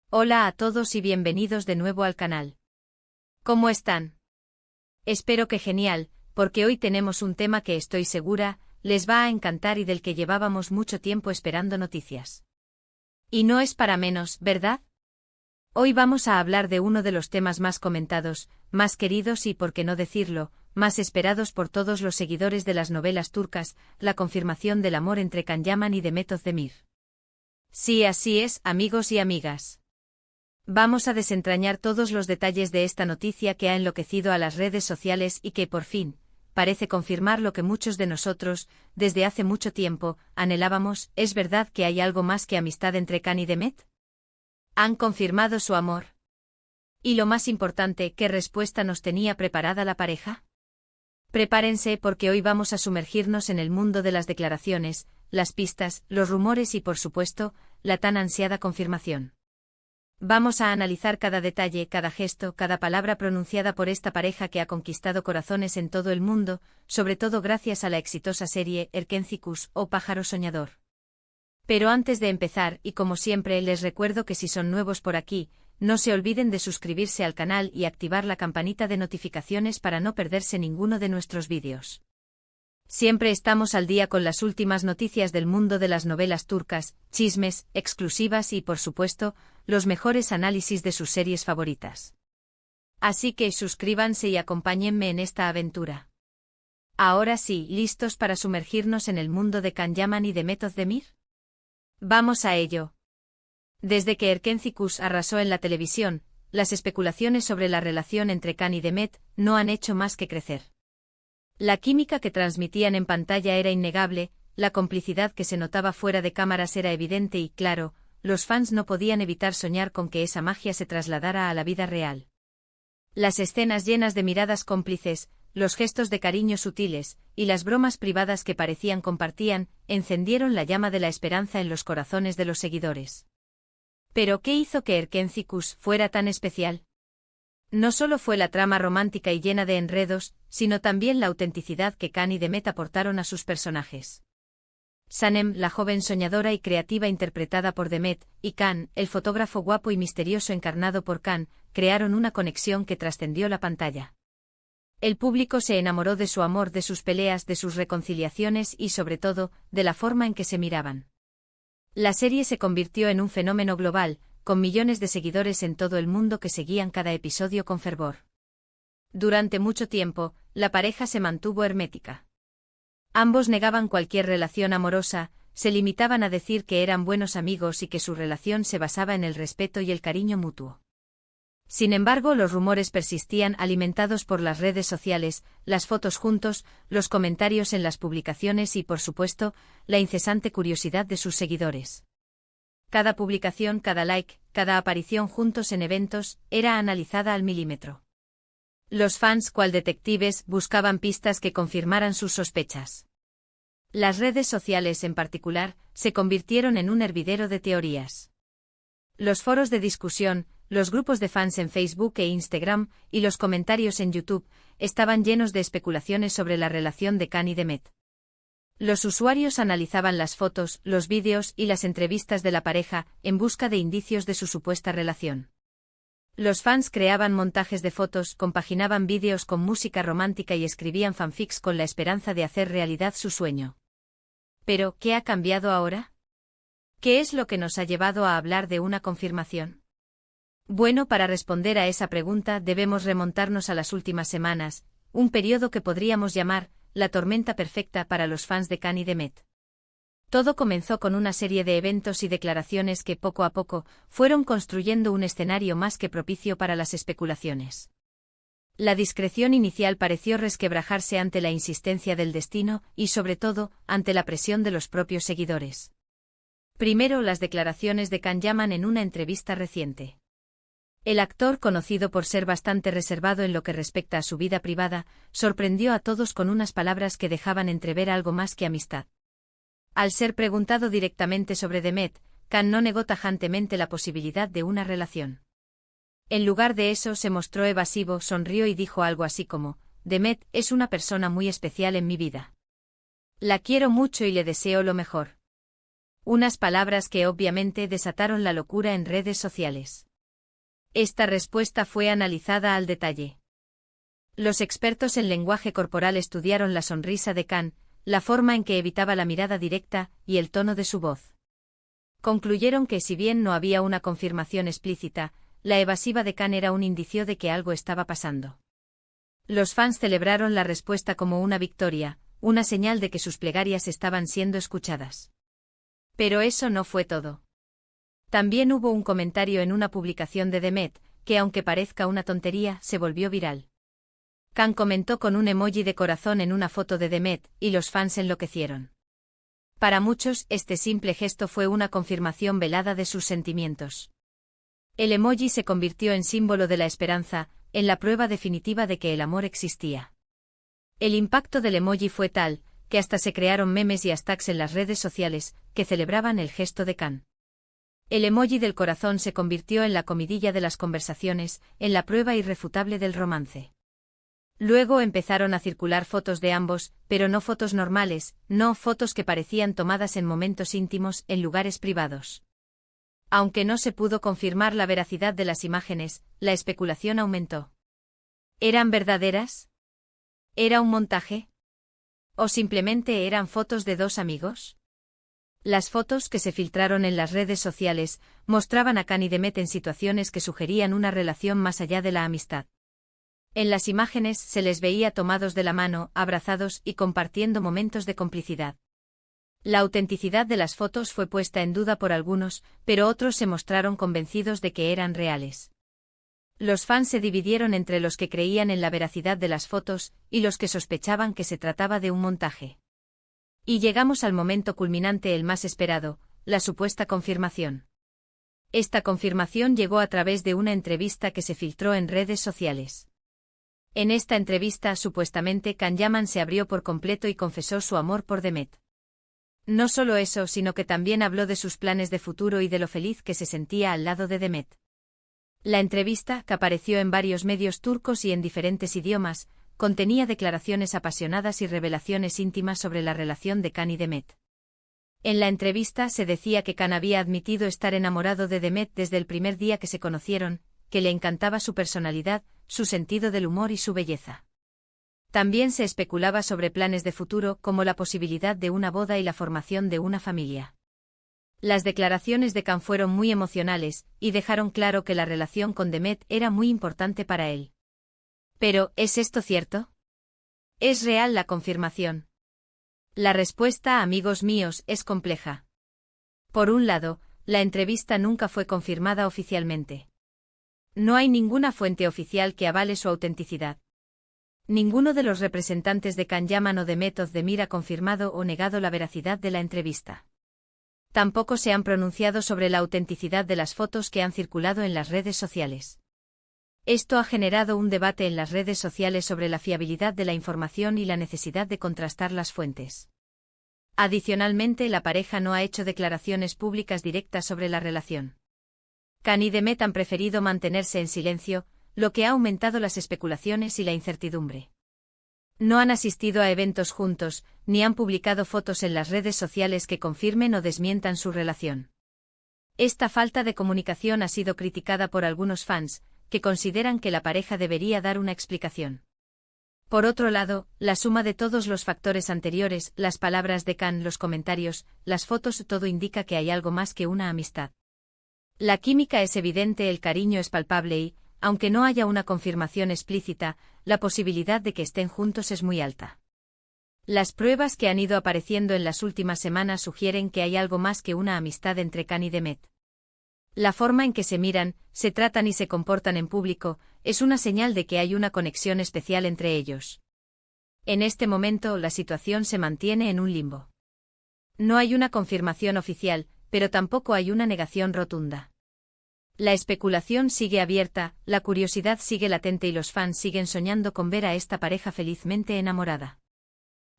Hola a todos y bienvenidos de nuevo al canal. ¿Cómo están? Espero que genial, porque hoy tenemos un tema que estoy segura, les va a encantar y del que llevábamos mucho tiempo esperando noticias. Y no es para menos, ¿verdad? Hoy vamos a hablar de uno de los temas más comentados, más queridos y, por qué no decirlo, más esperados por todos los seguidores de las novelas turcas, la confirmación del amor entre Can Yaman y Demet Özdemir. Sí, así es, amigos y amigas. Vamos a desentrañar todos los detalles de esta noticia que ha enloquecido a las redes sociales y que, por fin, parece confirmar lo que muchos de nosotros, desde hace mucho tiempo, anhelábamos. ¿Es verdad que hay algo más que amistad entre Can y Demet? Han confirmado su amor. Y lo más importante, ¿qué respuesta nos tenía preparada la pareja? Prepárense porque hoy vamos a sumergirnos en el mundo de las declaraciones, las pistas, los rumores y, por supuesto, la tan ansiada confirmación. Vamos a analizar cada detalle, cada gesto, cada palabra pronunciada por esta pareja que ha conquistado corazones en todo el mundo, sobre todo gracias a la exitosa serie Erkenci o Pájaro Soñador. Pero antes de empezar, y como siempre, les recuerdo que si son nuevos por aquí, no se olviden de suscribirse al canal y activar la campanita de notificaciones para no perderse ninguno de nuestros vídeos. Siempre estamos al día con las últimas noticias del mundo de las novelas turcas, chismes, exclusivas y, por supuesto, los mejores análisis de sus series favoritas. Así que suscríbanse y acompáñenme en esta aventura. Ahora sí, ¿listos para sumergirnos en el mundo de Can Yaman y Demet Özdemir? Vamos a ello. Desde que Erkenci arrasó en la televisión, las especulaciones sobre la relación entre Can y Demet no han hecho más que crecer. La química que transmitían en pantalla era innegable, la complicidad que se notaba fuera de cámaras era evidente y, claro, los fans no podían evitar soñar con que esa magia se trasladara a la vida real. Las escenas llenas de miradas cómplices, los gestos de cariño sutiles, y las bromas privadas que parecían compartían, encendieron la llama de la esperanza en los corazones de los seguidores. ¿Pero qué hizo que Erkenci fuera tan especial? No solo fue la trama romántica y llena de enredos, sino también la autenticidad que Can y Demet aportaron a sus personajes. Sanem, la joven soñadora y creativa interpretada por Demet, y Can, el fotógrafo guapo y misterioso encarnado por Can, crearon una conexión que trascendió la pantalla. El público se enamoró de su amor, de sus peleas, de sus reconciliaciones y, sobre todo, de la forma en que se miraban. La serie se convirtió en un fenómeno global, con millones de seguidores en todo el mundo que seguían cada episodio con fervor. Durante mucho tiempo, la pareja se mantuvo hermética. Ambos negaban cualquier relación amorosa, se limitaban a decir que eran buenos amigos y que su relación se basaba en el respeto y el cariño mutuo. Sin embargo, los rumores persistían, alimentados por las redes sociales, las fotos juntos, los comentarios en las publicaciones y, por supuesto, la incesante curiosidad de sus seguidores. Cada publicación, cada like, cada aparición juntos en eventos, era analizada al milímetro. Los fans, cual detectives, buscaban pistas que confirmaran sus sospechas. Las redes sociales, en particular, se convirtieron en un hervidero de teorías. Los foros de discusión, los grupos de fans en Facebook e Instagram, y los comentarios en YouTube, estaban llenos de especulaciones sobre la relación de Can y Demet. Los usuarios analizaban las fotos, los vídeos y las entrevistas de la pareja, en busca de indicios de su supuesta relación. Los fans creaban montajes de fotos, compaginaban vídeos con música romántica y escribían fanfics con la esperanza de hacer realidad su sueño. Pero, ¿qué ha cambiado ahora? ¿Qué es lo que nos ha llevado a hablar de una confirmación? Bueno, para responder a esa pregunta debemos remontarnos a las últimas semanas, un periodo que podríamos llamar la tormenta perfecta para los fans de Can y Demet. Todo comenzó con una serie de eventos y declaraciones que poco a poco fueron construyendo un escenario más que propicio para las especulaciones. La discreción inicial pareció resquebrajarse ante la insistencia del destino y, sobre todo, ante la presión de los propios seguidores. Primero, las declaraciones de Can Yaman en una entrevista reciente. El actor, conocido por ser bastante reservado en lo que respecta a su vida privada, sorprendió a todos con unas palabras que dejaban entrever algo más que amistad. Al ser preguntado directamente sobre Demet, Can no negó tajantemente la posibilidad de una relación. En lugar de eso se mostró evasivo, sonrió y dijo algo así como: Demet es una persona muy especial en mi vida. La quiero mucho y le deseo lo mejor. Unas palabras que obviamente desataron la locura en redes sociales. Esta respuesta fue analizada al detalle. Los expertos en lenguaje corporal estudiaron la sonrisa de Khan, la forma en que evitaba la mirada directa y el tono de su voz. Concluyeron que si bien no había una confirmación explícita, la evasiva de Khan era un indicio de que algo estaba pasando. Los fans celebraron la respuesta como una victoria, una señal de que sus plegarias estaban siendo escuchadas. Pero eso no fue todo. También hubo un comentario en una publicación de Demet, que aunque parezca una tontería, se volvió viral. Khan comentó con un emoji de corazón en una foto de Demet, y los fans enloquecieron. Para muchos, este simple gesto fue una confirmación velada de sus sentimientos. El emoji se convirtió en símbolo de la esperanza, en la prueba definitiva de que el amor existía. El impacto del emoji fue tal, que hasta se crearon memes y hashtags en las redes sociales, que celebraban el gesto de Khan. El emoji del corazón se convirtió en la comidilla de las conversaciones, en la prueba irrefutable del romance. Luego empezaron a circular fotos de ambos, pero no fotos normales, no fotos que parecían tomadas en momentos íntimos, en lugares privados. Aunque no se pudo confirmar la veracidad de las imágenes, la especulación aumentó. ¿Eran verdaderas? ¿Era un montaje? ¿O simplemente eran fotos de dos amigos? Las fotos que se filtraron en las redes sociales mostraban a Khan y Demet en situaciones que sugerían una relación más allá de la amistad. En las imágenes se les veía tomados de la mano, abrazados y compartiendo momentos de complicidad. La autenticidad de las fotos fue puesta en duda por algunos, pero otros se mostraron convencidos de que eran reales. Los fans se dividieron entre los que creían en la veracidad de las fotos y los que sospechaban que se trataba de un montaje. Y llegamos al momento culminante, el más esperado, la supuesta confirmación. Esta confirmación llegó a través de una entrevista que se filtró en redes sociales. En esta entrevista, supuestamente, Khan Yaman se abrió por completo y confesó su amor por Demet. No solo eso, sino que también habló de sus planes de futuro y de lo feliz que se sentía al lado de Demet. La entrevista, que apareció en varios medios turcos y en diferentes idiomas, contenía declaraciones apasionadas y revelaciones íntimas sobre la relación de Khan y Demet. En la entrevista se decía que Khan había admitido estar enamorado de Demet desde el primer día que se conocieron, que le encantaba su personalidad, su sentido del humor y su belleza. También se especulaba sobre planes de futuro, como la posibilidad de una boda y la formación de una familia. Las declaraciones de Khan fueron muy emocionales, y dejaron claro que la relación con Demet era muy importante para él. Pero, ¿es esto cierto? ¿Es real la confirmación? La respuesta, amigos míos, es compleja. Por un lado, la entrevista nunca fue confirmada oficialmente. No hay ninguna fuente oficial que avale su autenticidad. Ninguno de los representantes de Khan Yaman o Demet Özdemir ha confirmado o negado la veracidad de la entrevista. Tampoco se han pronunciado sobre la autenticidad de las fotos que han circulado en las redes sociales. Esto ha generado un debate en las redes sociales sobre la fiabilidad de la información y la necesidad de contrastar las fuentes. Adicionalmente, la pareja no ha hecho declaraciones públicas directas sobre la relación. Khan y Demet han preferido mantenerse en silencio, lo que ha aumentado las especulaciones y la incertidumbre. No han asistido a eventos juntos, ni han publicado fotos en las redes sociales que confirmen o desmientan su relación. Esta falta de comunicación ha sido criticada por algunos fans, que consideran que la pareja debería dar una explicación. Por otro lado, la suma de todos los factores anteriores, las palabras de Khan, los comentarios, las fotos, todo indica que hay algo más que una amistad. La química es evidente, el cariño es palpable y, aunque no haya una confirmación explícita, la posibilidad de que estén juntos es muy alta. Las pruebas que han ido apareciendo en las últimas semanas sugieren que hay algo más que una amistad entre Khan y Demet. La forma en que se miran, se tratan y se comportan en público, es una señal de que hay una conexión especial entre ellos. En este momento, la situación se mantiene en un limbo. No hay una confirmación oficial, pero tampoco hay una negación rotunda. La especulación sigue abierta, la curiosidad sigue latente y los fans siguen soñando con ver a esta pareja felizmente enamorada.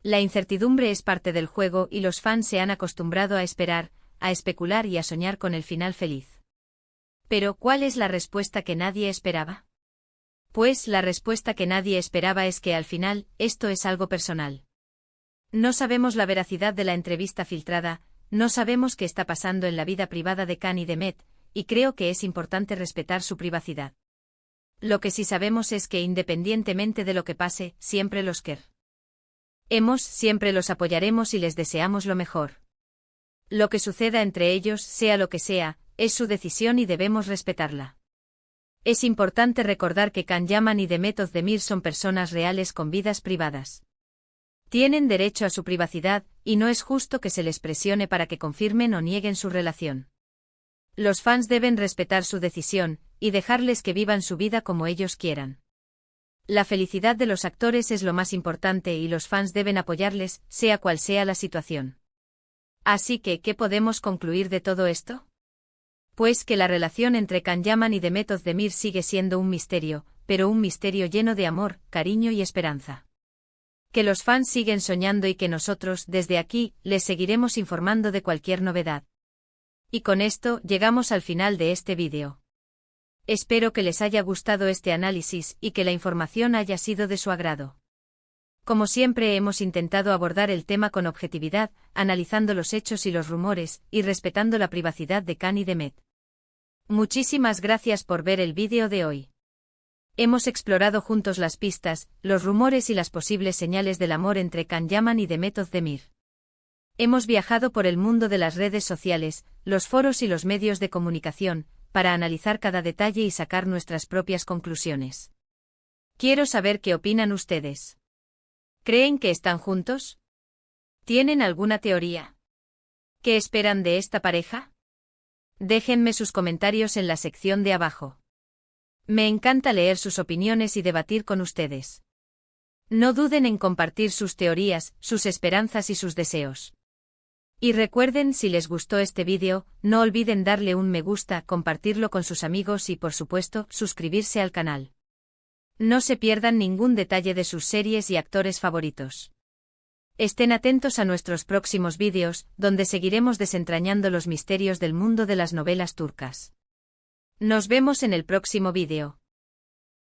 La incertidumbre es parte del juego y los fans se han acostumbrado a esperar, a especular y a soñar con el final feliz. Pero, ¿cuál es la respuesta que nadie esperaba? Pues la respuesta que nadie esperaba es que al final, esto es algo personal. No sabemos la veracidad de la entrevista filtrada, no sabemos qué está pasando en la vida privada de Can y Demet, y creo que es importante respetar su privacidad. Lo que sí sabemos es que independientemente de lo que pase, siempre los queremos, siempre los apoyaremos y les deseamos lo mejor. Lo que suceda entre ellos, sea lo que sea, es su decisión y debemos respetarla. Es importante recordar que Can Yaman y Demet Özdemir son personas reales con vidas privadas. Tienen derecho a su privacidad, y no es justo que se les presione para que confirmen o nieguen su relación. Los fans deben respetar su decisión, y dejarles que vivan su vida como ellos quieran. La felicidad de los actores es lo más importante y los fans deben apoyarles, sea cual sea la situación. Así que, ¿qué podemos concluir de todo esto? Pues que la relación entre Can Yaman y Demet Özdemir sigue siendo un misterio, pero un misterio lleno de amor, cariño y esperanza. Que los fans siguen soñando y que nosotros, desde aquí, les seguiremos informando de cualquier novedad. Y con esto, llegamos al final de este vídeo. Espero que les haya gustado este análisis y que la información haya sido de su agrado. Como siempre hemos intentado abordar el tema con objetividad, analizando los hechos y los rumores, y respetando la privacidad de Can y Demet. Muchísimas gracias por ver el vídeo de hoy. Hemos explorado juntos las pistas, los rumores y las posibles señales del amor entre Can Yaman y Demet Özdemir. Hemos viajado por el mundo de las redes sociales, los foros y los medios de comunicación, para analizar cada detalle y sacar nuestras propias conclusiones. Quiero saber qué opinan ustedes. ¿Creen que están juntos? ¿Tienen alguna teoría? ¿Qué esperan de esta pareja? Déjenme sus comentarios en la sección de abajo. Me encanta leer sus opiniones y debatir con ustedes. No duden en compartir sus teorías, sus esperanzas y sus deseos. Y recuerden, si les gustó este vídeo, no olviden darle un me gusta, compartirlo con sus amigos y por supuesto, suscribirse al canal. No se pierdan ningún detalle de sus series y actores favoritos. Estén atentos a nuestros próximos vídeos, donde seguiremos desentrañando los misterios del mundo de las novelas turcas. Nos vemos en el próximo vídeo.